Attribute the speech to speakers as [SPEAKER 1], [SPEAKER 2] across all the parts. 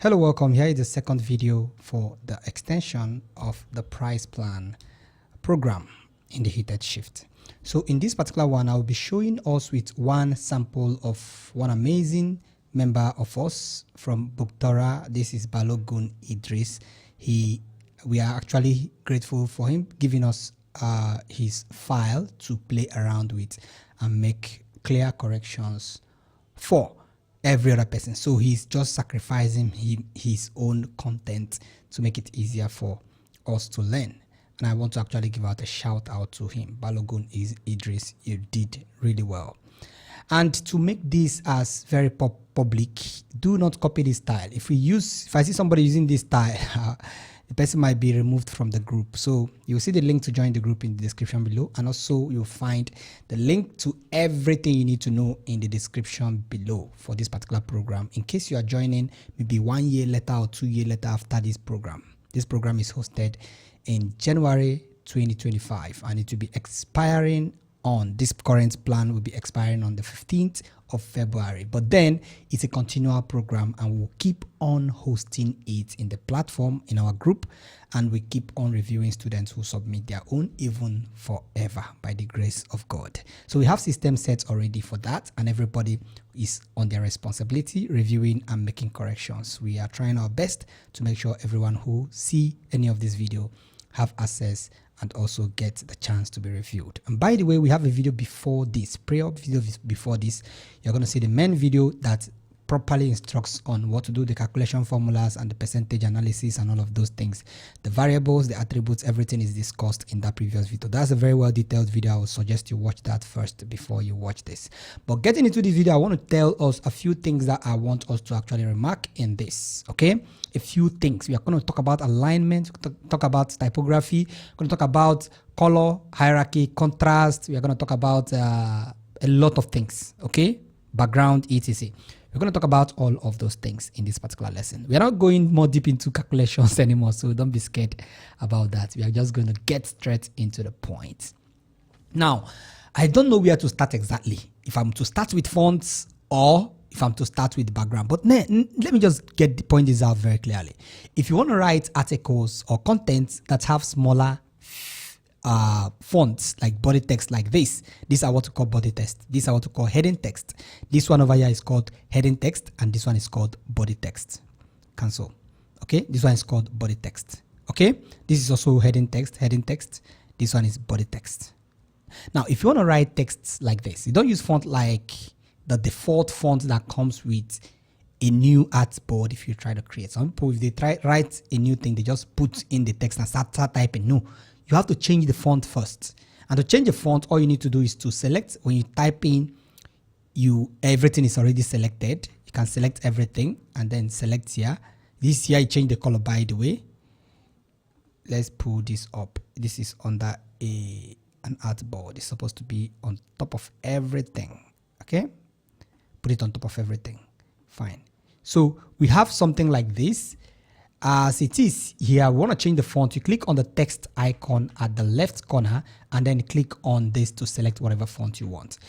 [SPEAKER 1] Hello, welcome. Here is the second video for the extension of the price plan program in the heated shift. So in this particular one, I'll be showing us with one sample of one amazing member of us from Buktora. This is Balogun Idris. We are actually grateful for him giving us his file to play around with and make clear corrections for every other person. So he's just sacrificing his own content to make it easier for us to learn. And I want to actually give out a shout out to him. Balogun Idris, you did really well. And to make this as very public, do not copy this style. If I see somebody using this style, the person might be removed from the group. So you'll see the link to join the group in the description below, and also you'll find the link to everything you need to know in the description below for this particular program, in case you are joining maybe 1 year later or 2 years later after this program. This program is hosted in January 2025, and it will be expiring on this current plan will be expiring on the 15th of February. But then it's a continual program, and we'll keep on hosting it in the platform in our group, and we keep on reviewing students who submit their own even forever by the grace of God. So we have system sets already for that, and everybody is on their responsibility reviewing and making corrections. We are trying our best to make sure everyone who see any of this video have access and also get the chance to be reviewed. And by the way, we have a video before this, pre-op video before this. You're going to see the main video that properly instructs on what to do, the calculation formulas and the percentage analysis and all of those things. The variables, the attributes, everything is discussed in that previous video. That's a very well detailed video. I would suggest you watch that first before you watch this. But getting into this video, I want to tell us a few things that I want us to actually remark in this, okay? A few things. We are going to talk about alignment, talk about typography, we're going to talk about color, hierarchy, contrast. We are going to talk about a lot of things, okay? Background, etc. We're going to talk about all of those things in this particular lesson. We are not going more deep into calculations anymore, so don't be scared about that. We are just going to get straight into the point. Now, I don't know where to start exactly, if I'm to start with fonts or if I'm to start with the background. But let me just point this out very clearly. If you want to write articles or contents that have smaller fonts like body text like this, these are what we call body text. These are what we call heading text. This one over here is called heading text, and this one is called body text. Cancel. Okay, this one is called body text. Okay, this is also heading text. This one is body text. Now, if you want to write texts like this, you don't use font like the default font that comes with a new artboard. If you try to create, some people, if they write a new thing, they just put in the text and start typing. No, you have to change the font first. And to change the font, all you need to do is to select. When you type in, everything is already selected. You can select everything and then select here. This here, you change the color, by the way. Let's pull this up. This is under an artboard. It's supposed to be on top of everything. Okay, put it on top of everything. Fine. So we have something like this. As it is here, we want to change the font. You click on the text icon at the left corner and then click on this to select whatever font you want.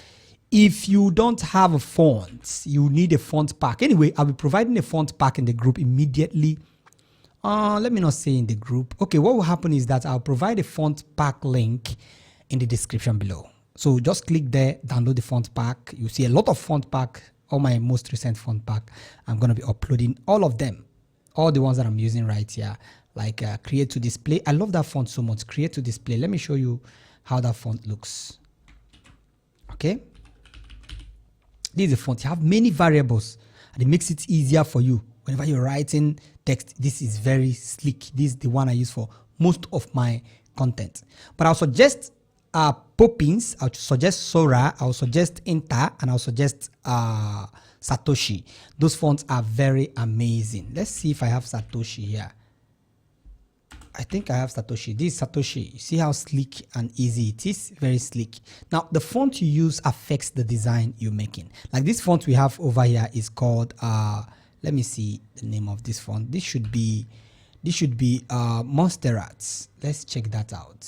[SPEAKER 1] If you don't have a font, you need a font pack. Anyway, I'll be providing a font pack in the group immediately. Let me not say in the group. Okay, what will happen is that I'll provide a font pack link in the description below. So just click there, download the font pack. You see a lot of font pack, all my most recent font pack. I'm going to be uploading all of them. All the ones that I'm using right here, like create to display. I love that font so much. Create to display. Let me show you how that font looks. Okay. This is a font. You have many variables, and it makes it easier for you whenever you're writing text. This is very sleek. This is the one I use for most of my content. But I'll suggest Poppins. I'll suggest Sora. I'll suggest Inta, and I'll suggest Satoshi. Those fonts are very amazing. Let's see if I have Satoshi here. I think I have Satoshi. This is Satoshi. You see how sleek and easy it is? Very sleek. Now, the font you use affects the design you're making. Like this font we have over here is called, let me see the name of this font. This should be Monsterrats. Let's check that out.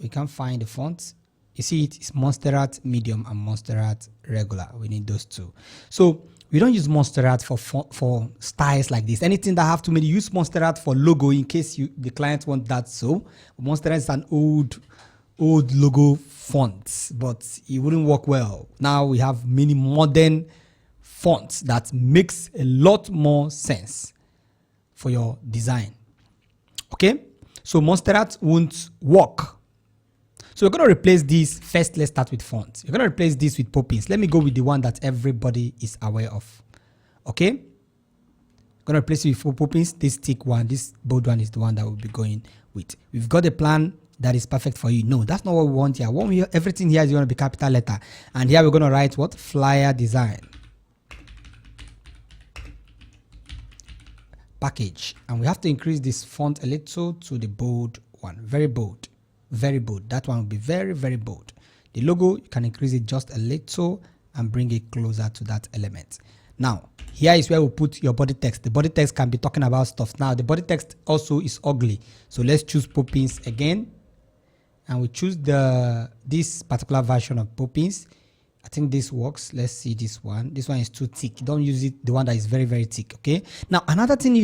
[SPEAKER 1] We can't find the font. You see it's Monsterrat medium and Monsterrat regular. We need those two. So we don't use Monsterrat for styles like this. Anything that have too many, use Monsterrat for logo in case the client want that. So Monsterrat is an old logo font, but it wouldn't work well. Now we have many modern fonts that makes a lot more sense for your design. Okay, so Monsterrat won't work. So we're going to replace this. First, let's start with fonts. We're going to replace this with Poppins. Let me go with the one that everybody is aware of. Okay, I'm going to replace it with Poppins. This thick one, this bold one is the one that we'll be going with. We've got a plan that is perfect for you. No, that's not what we want here. Everything here is going to be capital letter. And here we're going to write what? Flyer design. Package. And we have to increase this font a little to the bold one. Very bold. Very bold. That one will be very, very bold. The logo, you can increase it just a little and bring it closer to that element. Now, here is where we put your body text. The body text can be talking about stuff. Now, the body text also is ugly. So let's choose Poppins again. And we choose this particular version of Poppins. I think this works. Let's see this one. This one is too thick. Don't use it, the one that is very, very thick. Okay. Now, another thing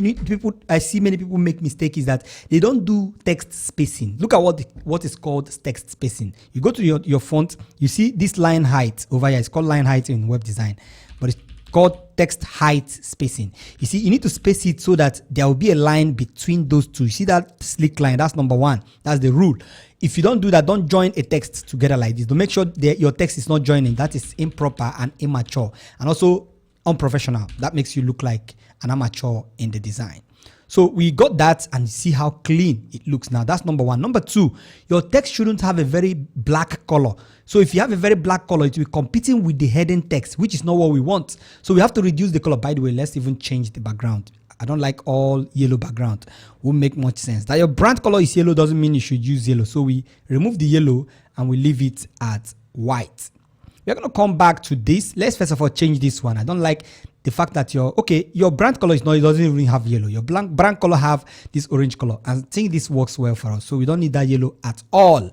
[SPEAKER 1] I see many people make mistake is that they don't do text spacing. Look at what is called text spacing. You go to your font, you see this line height over here. It's called line height in web design, but it's called text height spacing. You see, you need to space it so that there will be a line between those two. You see that slick line? That's number one. That's the rule. If you don't do that, don't join a text together like this. Don't make sure that your text is not joining. That is improper and immature and also unprofessional. That makes you look like an amateur in the design. So we got that, and see how clean it looks now. That's number one. Number two, your text shouldn't have a very black color. So if you have a very black color, it will be competing with the heading text, which is not what we want. So we have to reduce the color. By the way, let's even change the background. I don't like all yellow background. Won't make much sense. That your brand color is yellow doesn't mean you should use yellow. So we remove the yellow and we leave it at white. We're going to come back to this. Let's first of all change this one. I don't like the fact that your brand color is not, it doesn't even have yellow. Your brand color have this orange color. And I think this works well for us. So we don't need that yellow at all.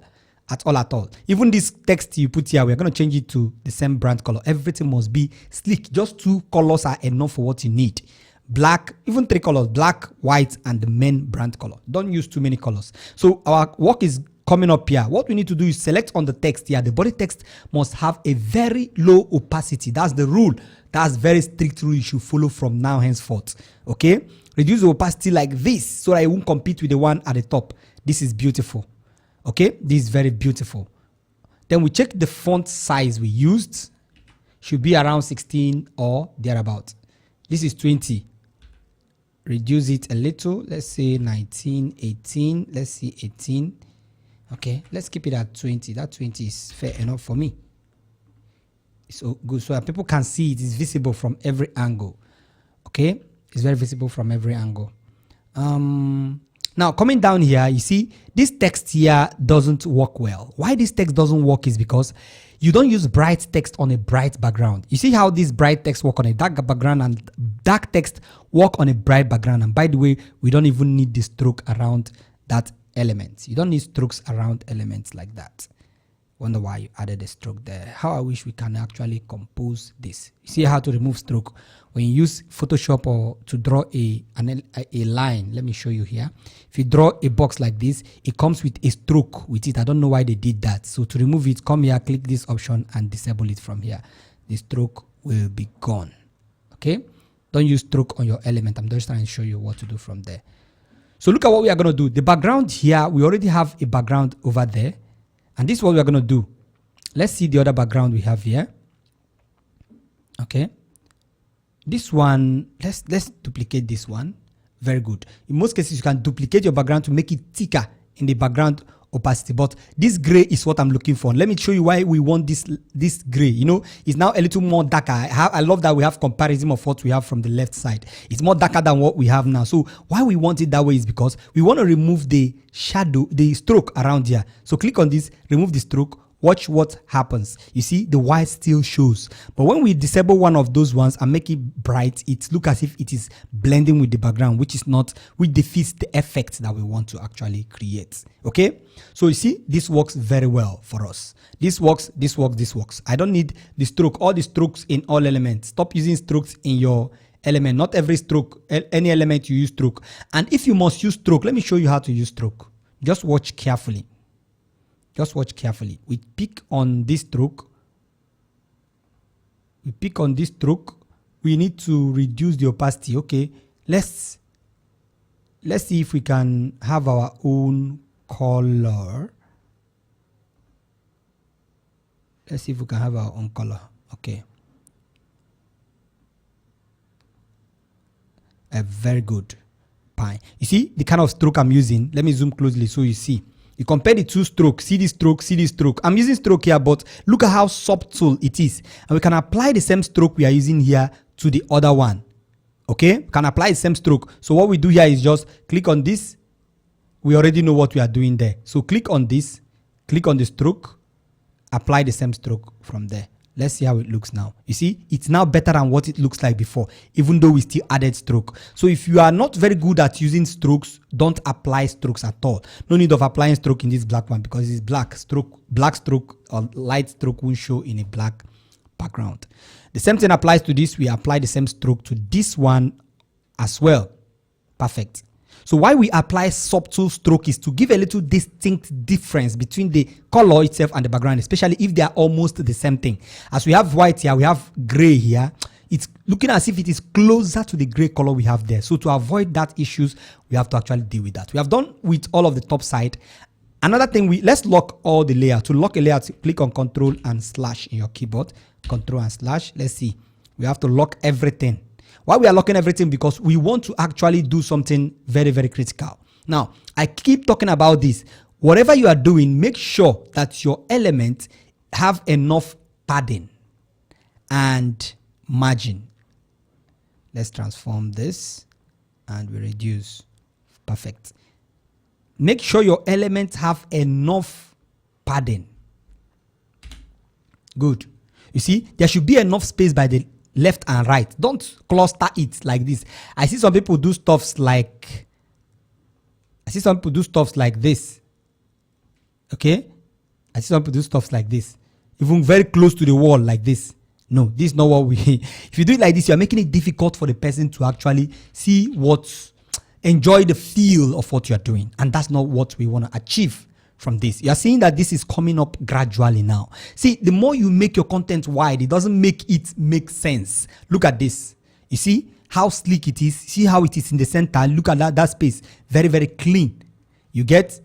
[SPEAKER 1] At all. Even this text you put here, we're going to change it to the same brand color. Everything must be sleek. Just two colors are enough for what you need. Black, even three colors, black, white, and the main brand color. Don't use too many colors. So our work is coming up here. What we need to do is select on the text here. The body text must have a very low opacity. That's the rule. That's very strict rule you should follow from now henceforth. Okay? Reduce the opacity like this so that it won't compete with the one at the top. This is beautiful. Okay? This is very beautiful. Then we check the font size we used. Should be around 16 or thereabout. This is 20. Reduce it a little. Let's say 19, 18. Let's see 18. Okay, let's keep it at 20. That 20 is fair enough for me. It's good so that people can see it is visible from every angle. Okay, it's very visible from every angle. Now coming down here, you see this text here doesn't work well. Why this text doesn't work is because you don't use bright text on a bright background. You see how this bright text work on a dark background and dark text work on a bright background. And by the way, we don't even need the stroke around that element. You don't need strokes around elements like that. Wonder why you added a stroke there. How I wish we can actually compose this. You see how to remove stroke when you use Photoshop or to draw a line. Let me show you here. If you draw a box like this, it comes with a stroke with it. I don't know why they did that. So to remove it, come here, click this option and disable it from here. The stroke will be gone. Okay, don't use stroke on your element. I'm just trying to show you what to do from there. So look at what we are going to do. The background here, we already have a background over there. And this is what we are going to do. Let's see the other background we have here. Okay. This one, let's duplicate this one. Very good. In most cases, you can duplicate your background to make it thicker in the background opacity. But this gray is what I'm looking for. Let me show you why we want this gray. You know, it's now a little more darker. I love that we have comparison of what we have from the left side. It's more darker than what we have now. So why we want it that way is because we want to remove the shadow, the stroke around here. So click on this, remove the stroke, watch what happens. You see, the white still shows. But when we disable one of those ones and make it bright, it looks as if it is blending with the background, which defeats the effect that we want to actually create. Okay? So you see, this works very well for us. This works, this works, this works. I don't need the stroke, all the strokes in all elements. Stop using strokes in your element. Not every stroke, any element you use stroke. And if you must use stroke, let me show you how to use stroke. Just watch carefully. Just watch carefully. We pick on this stroke. We pick on this stroke. We need to reduce the opacity. Okay, let's see if we can have our own color. Let's see if we can have our own color. Okay. Very good. Fine. You see the kind of stroke I'm using. Let me zoom closely so you see. You compare the two strokes. See this stroke, see this stroke. I'm using stroke here, but look at how subtle it is. And we can apply the same stroke we are using here to the other one. Okay? We can apply the same stroke. So what we do here is just click on this. We already know what we are doing there. So click on this, click on the stroke, apply the same stroke from there. Let's see how it looks now. You see, it's now better than what it looks like before, even though we still added stroke. So if you are not very good at using strokes, don't apply strokes at all. No need of applying stroke in this black one because it's black. Black stroke or light stroke won't show in a black background. The same thing applies to this. We apply the same stroke to this one as well. Perfect. So why we apply subtle stroke is to give a little distinct difference between the color itself and the background, especially if they are almost the same thing. As we have white here, we have gray here. It's looking as if it is closer to the gray color we have there. So to avoid that issues, we have to actually deal with that. We have done with all of the top side. Another thing, let's lock all the layer. To lock a layer, click on Control and slash in your keyboard. Control and slash. Let's see. We have to lock everything. Why we are locking everything? Because we want to actually do something very, very critical. Now, I keep talking about this. Whatever you are doing, make sure that your elements have enough padding and margin. Let's transform this and we reduce. Perfect. Make sure your elements have enough padding. Good. You see, there should be enough space by the left and right. Don't cluster it like this. I see some people do stuffs like this. Okay? I see some people do stuffs like this. Even very close to the wall like this. No, this is not what we if you do it like this, you are making it difficult for the person to actually see enjoy the feel of what you are doing. And that's not what we want to achieve from this. You are seeing that this is coming up gradually now. See, the more you make your content wide, it doesn't make it make sense. Look at this. You see how sleek it is. See how it is in the center. Look at that space. Very, very clean. You get?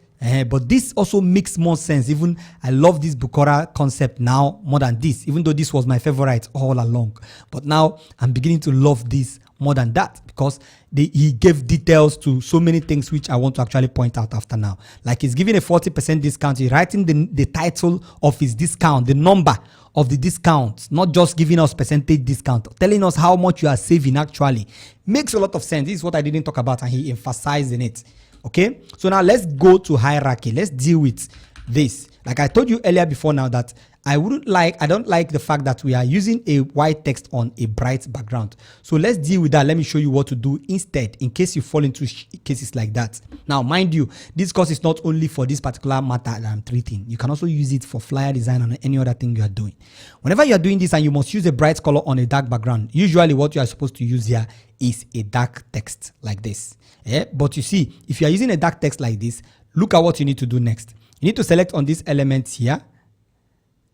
[SPEAKER 1] But this also makes more sense. Even I love this Bucora concept now more than this, even though this was my favorite all along. But now I'm beginning to love this more than that because he gave details to so many things which I want to actually point out after now. Like he's giving a 40% discount. He's writing the title of his discount, the number of the discount, not just giving us percentage discount, telling us how much you are saving actually. Makes a lot of sense. This is what I didn't talk about and he emphasized in it. Okay, so now let's go to hierarchy. Let's deal with this. Like I told you earlier before now that I don't like the fact that we are using a white text on a bright background. So let's deal with that. Let me show you what to do instead in case you fall into cases like that. Now, mind you, this course is not only for this particular matter that I'm treating. You can also use it for flyer design and any other thing you are doing. Whenever you are doing this and you must use a bright color on a dark background, usually what you are supposed to use here is a dark text like this. Yeah? But you see, if you are using a dark text like this, look at what you need to do next. You need to select on this element here.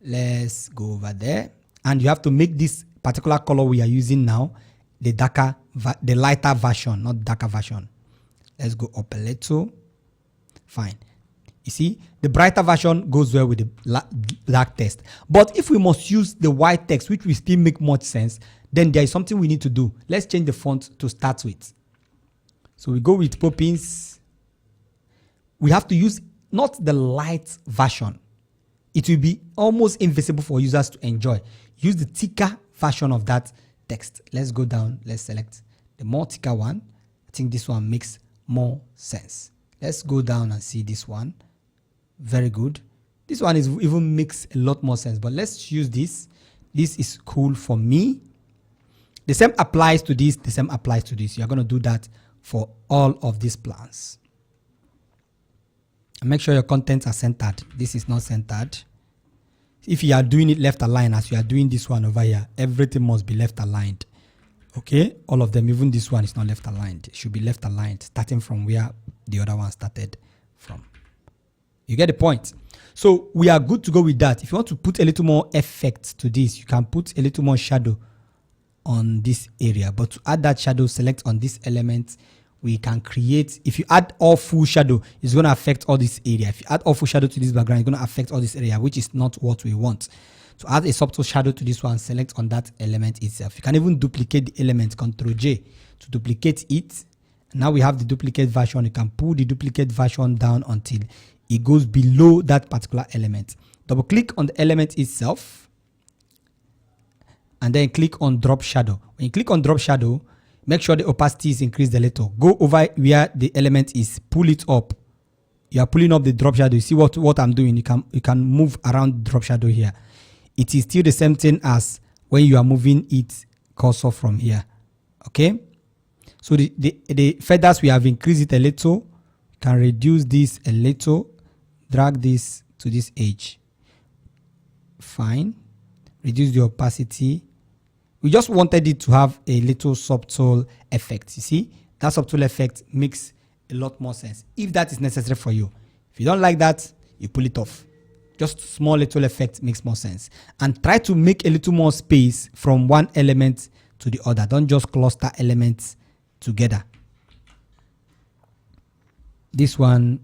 [SPEAKER 1] Let's go over there. And you have to make this particular color we are using now the lighter version, not darker version. Let's go up a little. Fine. You see, the brighter version goes well with the dark text. But if we must use the white text, which will still make much sense, then there is something we need to do. Let's change the font to start with. So we go with Poppins. We have to use not the light version. It will be almost invisible for users to enjoy. Use the thicker version of that text. Let's go down. Let's select the more thicker one. I think this one makes more sense. Let's go down and see this one. Very good. This one is even makes a lot more sense, but let's use this. This is cool for me. The same applies to this, the same applies to this. You're going to do that for all of these plans. And make sure your contents are centered. This is not centered. If you are doing it left aligned, as you are doing this one over here, everything must be left aligned. Okay, all of them, even this one is not left aligned. It should be left aligned, starting from where the other one started from. You get the point? So we are good to go with that. If you want to put a little more effect to this, you can put a little more shadow on this area. But to add that shadow, select on this element. We can create, if you add all full shadow, it's going to affect all this area. If you add all full shadow to this background, it's going to affect all this area, which is not what we want. To add a subtle shadow to this one, select on that element itself. You can even duplicate the element, Ctrl J to duplicate it. Now we have the duplicate version. You can pull the duplicate version down until it goes below that particular element. Double click on the element itself and then click on drop shadow. When you click on drop shadow, make sure the opacity is increased a little. Go over where the element is, pull it up. You are pulling up the drop shadow. You see what I'm doing? You can move around the drop shadow here. It is still the same thing as when you are moving it cursor from here. Okay, so the feathers, we have increased it a little. You can reduce this a little, drag this to this edge. Fine. Reduce the opacity. We just wanted it to have a little subtle effect. You see, that subtle effect makes a lot more sense if that is necessary for you. If you don't like that, you pull it off. Just small little effect makes more sense. And try to make a little more space from one element to the other. Don't just cluster elements together. This one,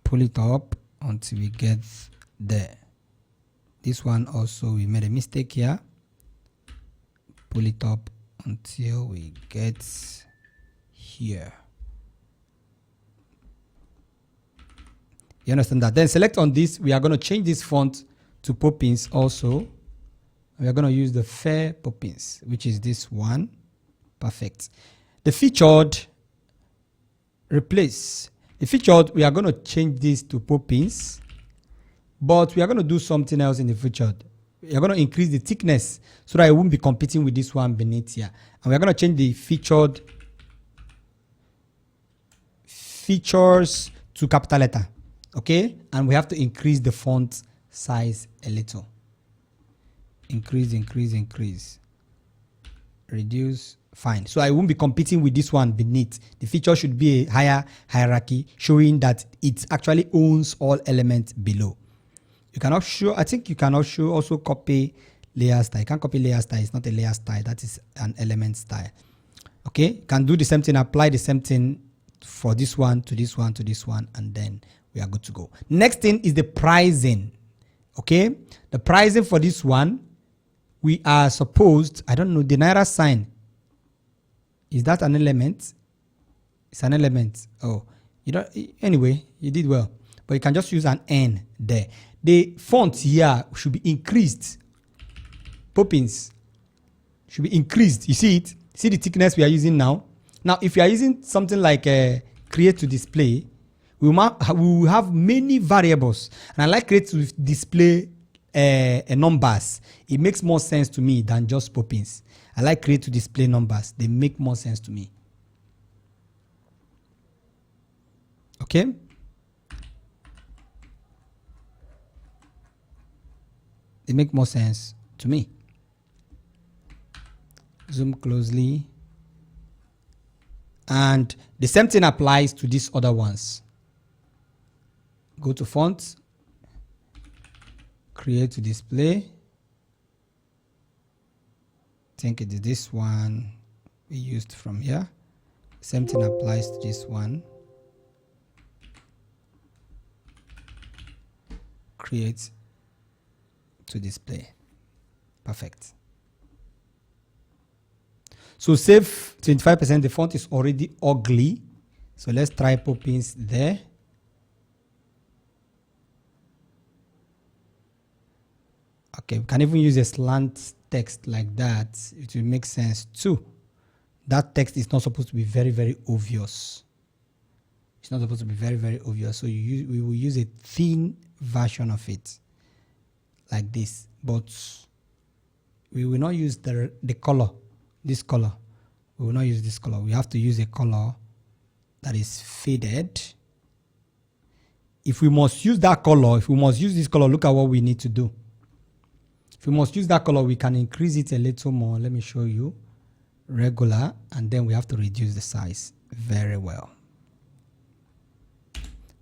[SPEAKER 1] pull it up until we get there. This one also, we made a mistake here. Pull it up until we get here. You understand that? Then select on this. We are going to change this font to Poppins also. We are going to use the Fair Poppins, which is this one. Perfect. The featured, replace. The featured, we are going to change this to Poppins, but we are going to do something else in the featured. We are going to increase the thickness so that it won't be competing with this one beneath here. And we are going to change the featured features to capital letter. Okay, and we have to increase the font size a little. Increase, reduce. Fine. So I won't be competing with this one beneath. The feature should be a higher hierarchy, showing that it actually owns all elements below. You cannot show, I think you can also copy layer style. You can't copy layer style. It's not a layer style. That is an element style. Okay, you can do the same thing, apply the same thing for this one to this one to this one, and then we are good to go. Next thing is the pricing. Okay, the pricing for this one, we are supposed, I don't know, the Naira sign. Is that an element? It's an element. Oh, you don't, anyway, you did well. But you can just use an N there. The font here should be increased. Poppins should be increased. You see it? See the thickness we are using now? Now, if you are using something like create to display, we will have many variables. And I like create to display numbers. It makes more sense to me than just Poppins. I like create to display numbers. They make more sense to me. Okay? They make more sense to me. Zoom closely. And the same thing applies to these other ones. Go to fonts, create to display. I think it is this one we used from here. Same thing applies to this one. Create to display. Perfect. So save 25%. The font is already ugly. So let's try Poppins there. Okay, we can even use a slant text like that. It will make sense too. That text is not supposed to be very, very obvious. It's not supposed to be very, very obvious. So we will use a thin, version of it like this, but we will not use the color, this color. We will not use this color. We have to use a color that is faded. If we must use that color, if we must use this color, look at what we need to do. If we must use that color, we can increase it a little more. Let me show you. Regular, and then we have to reduce the size very well.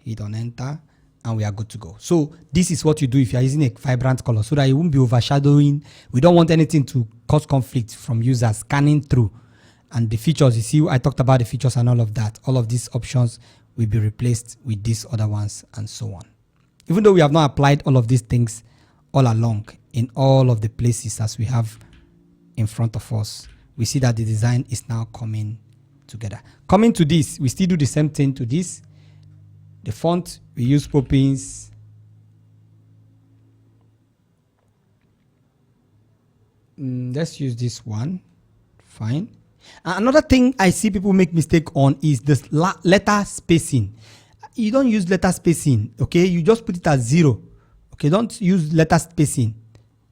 [SPEAKER 1] Hit on enter, and we are good to go. So this is what you do if you are using a vibrant color, so that it won't be overshadowing. We don't want anything to cause conflict from users scanning through. And the features, you see, I talked about the features and all of that. All of these options will be replaced with these other ones and so on. Even though we have not applied all of these things all along in all of the places as we have in front of us, we see that the design is now coming together. Coming to this, we still do the same thing to this. The font, we use Poppins. Let's use this one. Fine. Another thing I see people make mistake on is this letter spacing. You don't use letter spacing, okay? You just put it at 0. Okay, don't use letter spacing.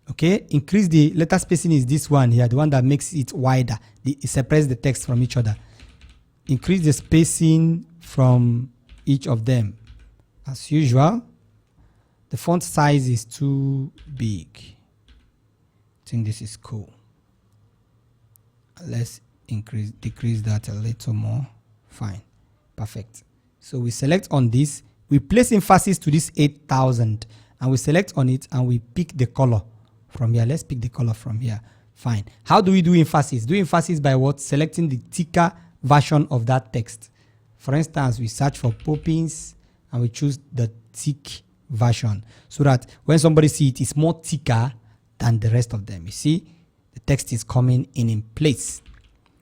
[SPEAKER 1] Okay, increase the letter spacing is this one here, the one that makes it wider. It separates the text from each other. Increase the spacing from each of them. As usual, the font size is too big. I think this is cool. Let's decrease that a little more. Fine, perfect. So we select on this, we place emphasis to this 8000, and we select on it and we pick the color from here. Let's pick the color from here. Fine. How do we do emphasis? Do emphasis by what? Selecting the thicker version of that text. For instance, we search for Poppins and we choose the thick version, so that when somebody sees it, it's more thicker than the rest of them. You see, the text is coming in place.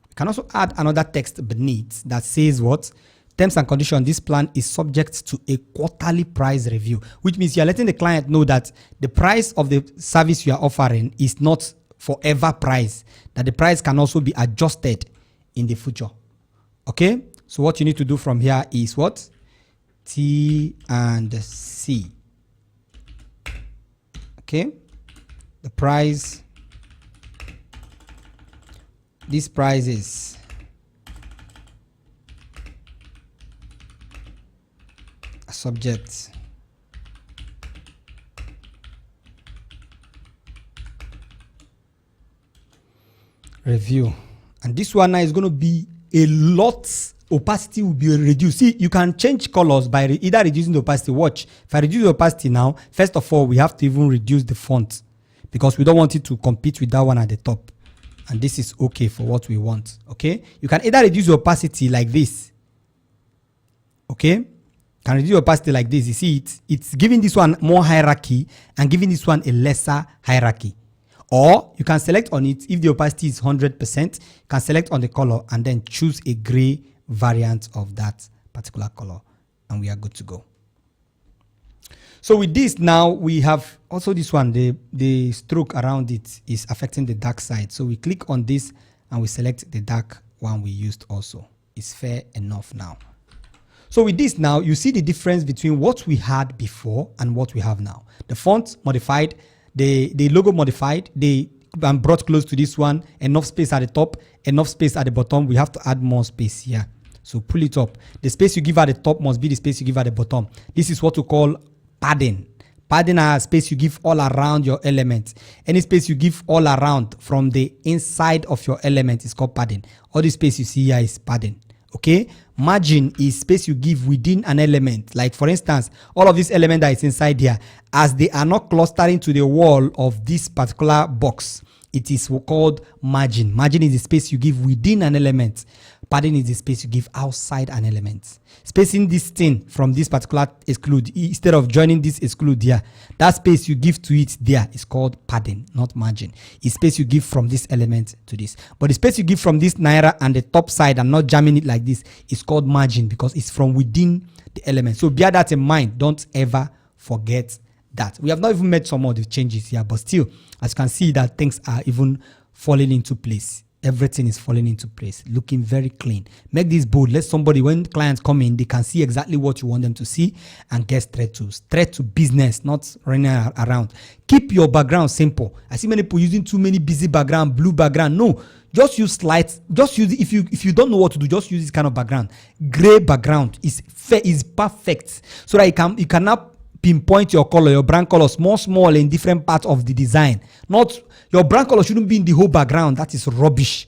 [SPEAKER 1] You can also add another text beneath that says what? Terms and conditions, this plan is subject to a quarterly price review, which means you're letting the client know that the price of the service you are offering is not forever price, that the price can also be adjusted in the future. Okay, so what you need to do from here is what? T and C. Okay, the price, this price is subject review, and this one now is going to be a lot. Opacity will be reduced. See, you can change colors by either reducing the opacity. Watch, if I reduce the opacity now, first of all, we have to even reduce the font because we don't want it to compete with that one at the top, and this is okay for what we want. Okay, you can either reduce the opacity like this. Okay, can reduce opacity like this. You see, it's giving this one more hierarchy and giving this one a lesser hierarchy. Or you can select on it, if the opacity is 100%, you can select on the color and then choose a gray variant of that particular color, and we are good to go. So with this now, we have also this one, the stroke around it is affecting the dark side. So we click on this and we select the dark one we used also. It's fair enough now. So with this now, you see the difference between what we had before and what we have now. The font modified, the logo modified, they brought close to this one, enough space at the top, enough space at the bottom. We have to add more space here. So pull it up. The space you give at the top must be the space you give at the bottom. This is what we call padding. Padding is space you give all around your element. Any space you give all around from the inside of your element is called padding. All the space you see here is padding. Okay, margin is space you give within an element. Like for instance, all of this element that is inside here, as they are not clustering to the wall of this particular box, it is called margin. Margin is the space you give within an element. Padding is the space you give outside an element. Spacing this thing from this particular exclude, instead of joining this exclude here, that space you give to it there is called padding, not margin. It's space you give from this element to this. But the space you give from this naira and the top side and not jamming it like this is called margin, because it's from within the element. So bear that in mind. Don't ever forget that. We have not even made some of the changes here, but still, as you can see, that things are even falling into place everything is falling into place, looking very clean. Make this bold. Let somebody, when clients come in, they can see exactly what you want them to see and get straight to business, not running around. Keep your background simple. I see many people using too many busy background, blue background. No, just use slides. Just use, if you don't know what to do, just use this kind of background. Gray background is perfect, so that you cannot pinpoint your color, your brand color, small in different parts of the design. Not your brand color shouldn't be in the whole background. That is rubbish.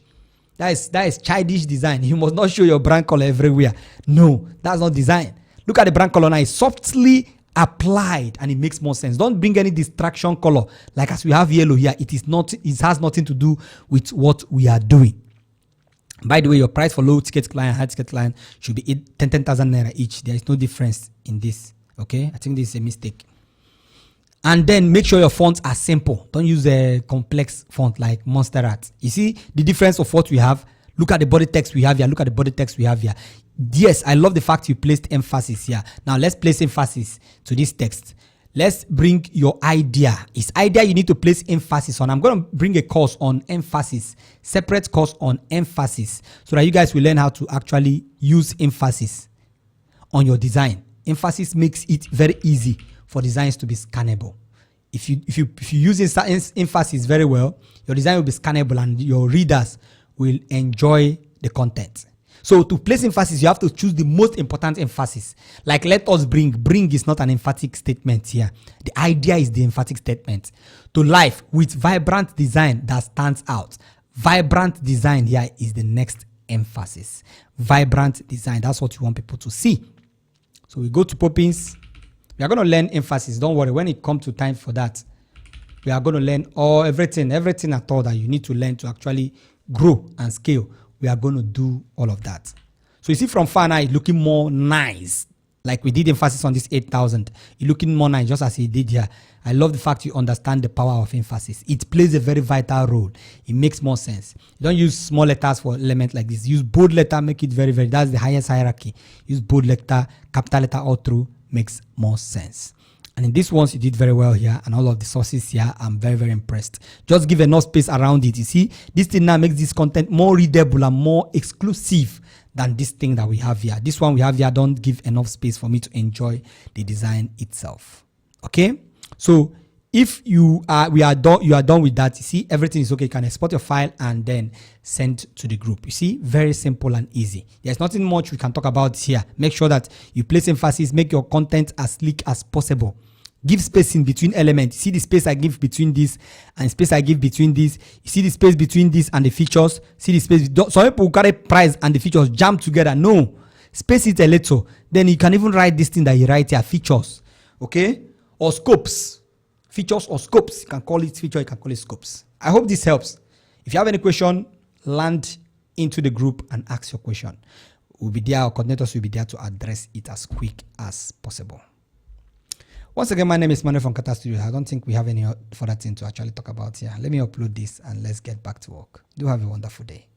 [SPEAKER 1] That is childish design. You must not show your brand color everywhere. No, that's not design. Look at the brand color now. It's softly applied and it makes more sense. Don't bring any distraction color. Like as we have yellow here, it has nothing to do with what we are doing. By the way, your price for low ticket client, high ticket client should be 10,000 naira each. There is no difference in this. Okay, I think this is a mistake. And then make sure your fonts are simple. Don't use a complex font like Monster Art. You see the difference of what we have. Look at the body text we have here. Look at the body text we have here. Yes, I love the fact you placed emphasis here. Now let's place emphasis to this text. Let's bring your idea. It's idea you need to place emphasis on. I'm going to bring a course on emphasis, separate course on emphasis, so that you guys will learn how to actually use emphasis on your design. Emphasis makes it very easy for designs to be scannable. If you use emphasis very well, your design will be scannable and your readers will enjoy the content. So to place emphasis, you have to choose the most important emphasis. Like let us bring. Bring is not an emphatic statement here. The idea is the emphatic statement. To life with vibrant design that stands out. Vibrant design here is the next emphasis. Vibrant design. That's what you want people to see. So we go to Poppins. We are going to learn emphasis. Don't worry. When it comes to time for that, we are going to learn everything at all that you need to learn to actually grow and scale. We are going to do all of that. So you see from far now, it's looking more nice. Like we did emphasis on this 8,000. It's looking more nice just as he did here. I love the fact you understand the power of emphasis. It plays a very vital role. It makes more sense. You don't use small letters for elements like this. Use bold letter, make it very, very, that's the highest hierarchy. Use bold letter, capital letter all through, makes more sense. And in this ones, you did very well here. And all of the sources here, I'm very, very impressed. Just give enough space around it. You see, this thing now makes this content more readable and more exclusive than this thing that we have here. This one we have here, don't give enough space for me to enjoy the design itself. Okay? So if you are done with that, you see, everything is okay. You can export your file and then send to the group. You see, very simple and easy. There's nothing much we can talk about here. Make sure that you place emphasis, make your content as sleek as possible. Give space in between elements. See the space I give between this and space I give between this. You see the space between this and the features. See the space. Some people carry price and the features jam together. No. Space it a little. Then you can even write this thing that you write here, features. Okay? Or scopes. Features or scopes. You can call it feature, you can call it scopes. I hope this helps. If you have any question, land into the group and ask your question. We'll be there, our coordinators will be there to address it as quick as possible. Once again, my name is Manuel from Kata Studio. I don't think we have any further thing to actually talk about here. Let me upload this and let's get back to work. Do have a wonderful day.